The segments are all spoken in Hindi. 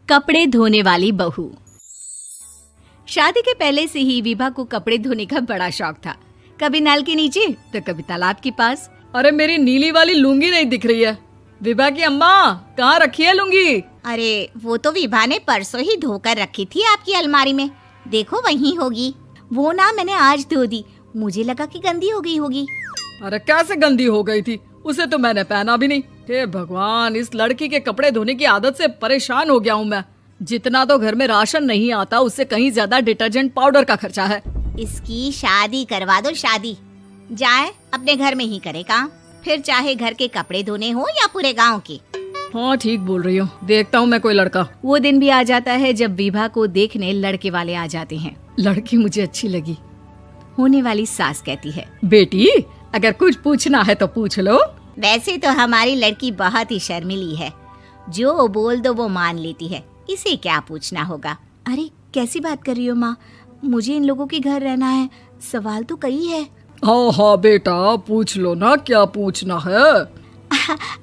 कपड़े धोने वाली बहू। शादी के पहले से ही विभा को कपड़े धोने का बड़ा शौक था। कभी नल के नीचे तो कभी तालाब के पास। अरे मेरी नीली वाली लुंगी नहीं दिख रही है। विभा की अम्मा, कहाँ रखी है लुंगी? अरे वो तो विभा ने परसों ही धोकर रखी थी आपकी अलमारी में, देखो वहीं होगी। वो ना मैंने आज धो दी, मुझे लगा कि गंदी हो गई होगी। अरे कैसे गंदी हो गई थी? उसे तो मैंने पहना भी नहीं। हे भगवान, इस लड़की के कपड़े धोने की आदत से परेशान हो गया हूँ मैं। जितना तो घर में राशन नहीं आता, उससे कहीं ज्यादा डिटर्जेंट पाउडर का खर्चा है। इसकी शादी करवा दो, शादी जाए अपने घर में ही करे काम, फिर चाहे घर के कपड़े धोने हो या पूरे गांव के। हाँ ठीक बोल रही हो, देखता हूँ मैं कोई लड़का। वो दिन भी आ जाता है जब विभा को देखने लड़के वाले आ जाते हैं। लड़की मुझे अच्छी लगी। होने वाली सास कहती है, बेटी अगर कुछ पूछना है तो पूछ लो। वैसे तो हमारी लड़की बहुत ही शर्मीली है, जो बोल दो वो मान लेती है, इसे क्या पूछना होगा। अरे कैसी बात कर रही हो माँ, मुझे इन लोगों के घर रहना है, सवाल तो कई है। हाँ हाँ बेटा, पूछ लो ना, क्या पूछना है।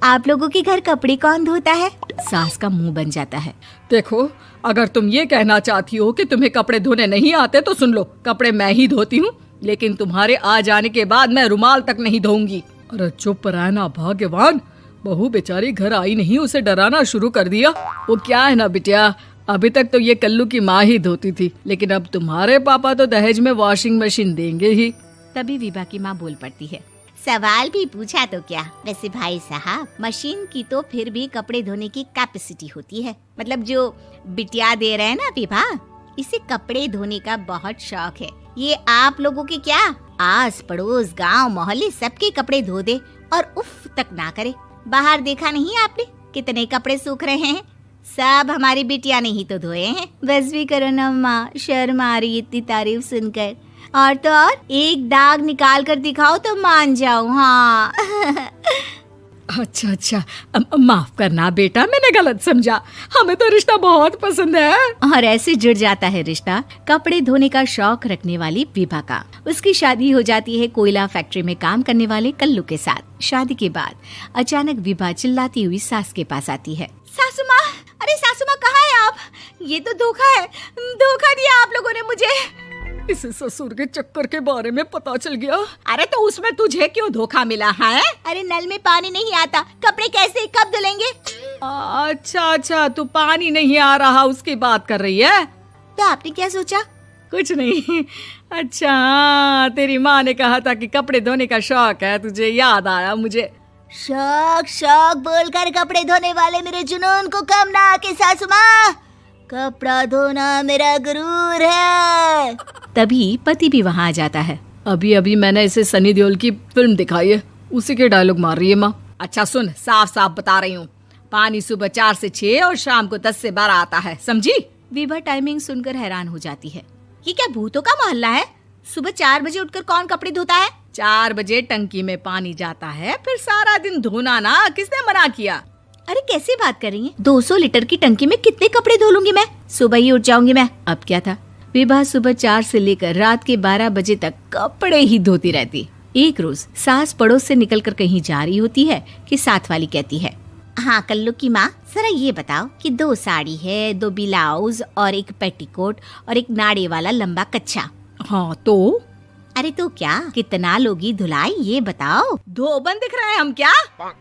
आप लोगों के घर कपड़े कौन धोता है? सास का मुंह बन जाता है। देखो, अगर तुम ये कहना चाहती हो कि तुम्हें कपड़े धोने नहीं आते तो सुन लो, कपड़े मैं ही धोती हूँ, लेकिन तुम्हारे आ जाने के बाद मैं रुमाल तक नहीं धोऊंगी। अरे चुप रहना भाग्यवान, बहू बेचारी घर आई नहीं, उसे डराना शुरू कर दिया। वो क्या है ना बिटिया, अभी तक तो ये कल्लू की माँ ही धोती थी, लेकिन अब तुम्हारे पापा तो दहेज में वॉशिंग मशीन देंगे ही। तभी विभा की माँ बोल पड़ती है, सवाल भी पूछा तो क्या। वैसे भाई साहब, मशीन की तो फिर भी कपड़े धोने की कैपेसिटी होती है। मतलब जो बिटिया दे रहे हैं ना विभा, इसे कपड़े धोने का बहुत शौक है। ये आप लोगों के क्या, आस पड़ोस गांव मोहल्ले सबके कपड़े धो दे और उफ तक ना करे। बाहर देखा नहीं आपने कितने कपड़े सूख रहे हैं? सब हमारी बिटिया ने ही तो धोए हैं। बस भी करो ना माँ, शर्म आ रही इतनी तारीफ सुनकर। और तो और एक दाग निकाल कर दिखाओ तो मान जाओ। हाँ अच्छा, माफ करना बेटा, मैंने गलत समझा। हमें तो रिश्ता बहुत पसंद है। और ऐसे जुड़ जाता है रिश्ता कपड़े धोने का शौक रखने वाली विभा का। उसकी शादी हो जाती है कोयला फैक्ट्री में काम करने वाले कल्लू के साथ। शादी के बाद अचानक विभा चिल्लाती हुई सास के पास आती है। सासू माँ, अरे सासू माँ कहाँ है आप? ये तो धोखा है, धोखा दिया आप लोगों ने मुझे। इसे ससुर के चक्कर के बारे में पता चल गया। अरे तो उसमें तुझे क्यों धोखा मिला है? अरे नल में पानी नहीं आता, कपड़े कैसे कब धुलेंगे? अच्छा, तू पानी नहीं आ रहा उसकी बात कर रही है। तो आपने क्या सोचा? कुछ नहीं। अच्छा, तेरी माँ ने कहा था कि कपड़े धोने का शौक है तुझे, याद आया मुझे। शौक बोलकर कपड़े धोने वाले मेरे जुनून को कम ना आके सासू माँ, कपड़ा धोना मेरा गुरूर है। तभी पति भी वहाँ आ जाता है। अभी मैंने इसे सनी देओल की फिल्म दिखाई है, उसी के डायलॉग मार रही है माँ। अच्छा सुन, साफ बता रही हूँ, पानी सुबह 4 से 6 और शाम को 10 से 12 आता है, समझी? विभा टाइमिंग सुनकर हैरान हो जाती है। ये क्या भूतों का मोहल्ला है? सुबह 4 बजे उठकर कौन कपड़े धोता है? 4 बजे टंकी में पानी जाता है, फिर सारा दिन धोना ना, किसने मना किया? अरे कैसी बात कर रही हैं? 200 लीटर की टंकी में कितने कपड़े धो लूंगी मैं? सुबह ही उठ जाऊंगी मैं। अब क्या था, विभा सुबह 4 से लेकर रात के 12 बजे तक कपड़े ही धोती रहती। एक रोज सास पड़ोस से निकलकर कहीं जा रही होती है कि साथ वाली कहती है, हाँ कल्लू की माँ, जरा ये बताओ कि 2 साड़ी है, 2 ब्लाउज और एक पेटीकोट और एक नाड़े वाला लंबा कच्छा। हाँ तो? अरे तो क्या, कितना लोगी धुलाई ये बताओ। धोबन दिख रहे हैं हम क्या?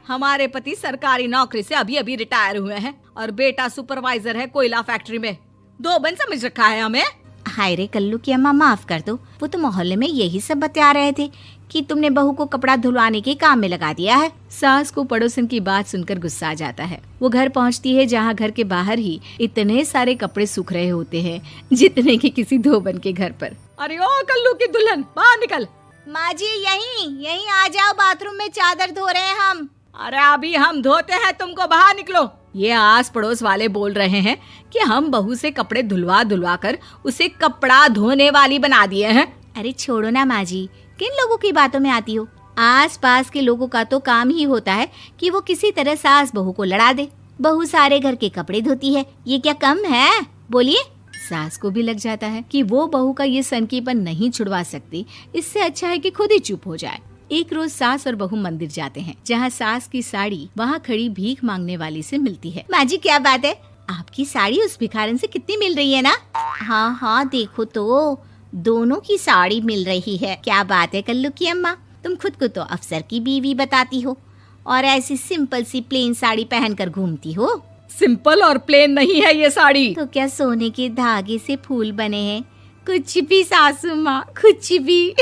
हमारे पति सरकारी नौकरी से अभी रिटायर हुए हैं और बेटा सुपरवाइजर है कोयला फैक्ट्री में। धोबन समझ रखा है हमें। हाय रे कल्लू की अम्मा, माफ कर दो, वो तो मोहल्ले में यही सब बता रहे थे कि तुमने बहू को कपड़ा धुलवाने के काम में लगा दिया है। सास को पड़ोसन की बात सुनकर गुस्सा आ जाता है। वो घर पहुंचती है जहां घर के बाहर ही इतने सारे कपड़े सूख रहे होते हैं जितने कि किसी धोबन के घर पर। अरे ओ कल्लू की दुल्हन, बाहर निकल। माँ जी यहीं आ जाओ, बाथरूम में चादर धो रहे हैं हम। अरे अभी हम धोते हैं, तुमको बाहर निकलो। ये आस पड़ोस वाले बोल रहे हैं कि हम बहू से कपड़े धुलवा कर उसे कपड़ा धोने वाली बना दिए हैं। अरे छोड़ो ना माँ जी, किन लोगों की बातों में आती हो? आस पास के लोगों का तो काम ही होता है कि वो किसी तरह सास बहू को लड़ा दे। बहू सारे घर के कपड़े धोती है, ये क्या कम है? बोलिए। सास को भी लग जाता है कि वो बहू का ये सनकीपन नहीं छुड़वा सकती, इससे अच्छा है कि खुद ही चुप हो जाए। एक रोज सास और बहू मंदिर जाते हैं, जहाँ सास की साड़ी वहाँ खड़ी भीख मांगने वाली से मिलती है। माँ जी क्या बात है, आपकी साड़ी उस भिखारन से कितनी मिल रही है ना? हाँ हाँ देखो तो, दोनों की साड़ी मिल रही है। क्या बात है कल्लू की अम्मा, तुम खुद को तो अफसर की बीवी बताती हो और ऐसी सिंपल सी प्लेन साड़ी पहनकर घूमती हो। सिंपल और प्लेन नहीं है ये साड़ी। तो क्या सोने के धागे से फूल बने हैं? कुछ भी सासू माँ, कुछ भी।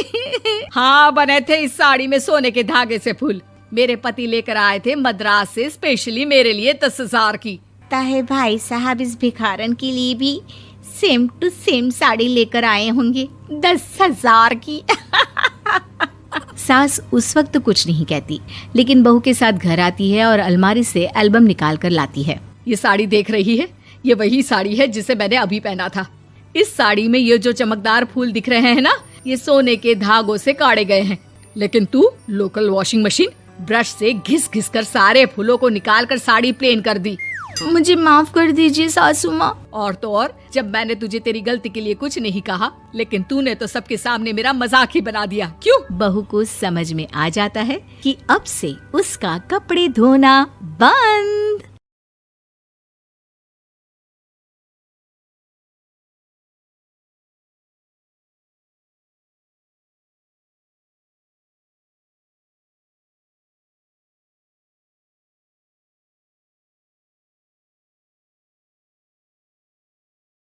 हाँ, बने थे इस साड़ी में सोने के धागे से फूल। मेरे पति लेकर आए थे मद्रास से स्पेशली मेरे लिए 10,000 की। ताहे भाई साहब इस भिखारन के लिए भी सेम टू सेम साड़ी लेकर आए होंगे 10,000 की। सास उस वक्त तो कुछ नहीं कहती, लेकिन बहू के साथ घर आती है और अलमारी से एल्बम निकाल कर लाती है। ये साड़ी देख रही है, ये वही साड़ी है जिसे मैंने अभी पहना था। इस साड़ी में ये जो चमकदार फूल दिख रहे हैं ना, ये सोने के धागों से काढ़े गए हैं। लेकिन तू लोकल वॉशिंग मशीन ब्रश से घिस घिस कर सारे फूलों को निकाल कर साड़ी प्लेन कर दी। मुझे माफ कर दीजिए सासू माँ। और तो और, जब मैंने तुझे तेरी गलती के लिए कुछ नहीं कहा, लेकिन तूने तो सबके सामने मेरा मजाक ही बना दिया। क्यों? बहू को समझ में आ जाता है कि अब से उसका कपड़े धोना बंद।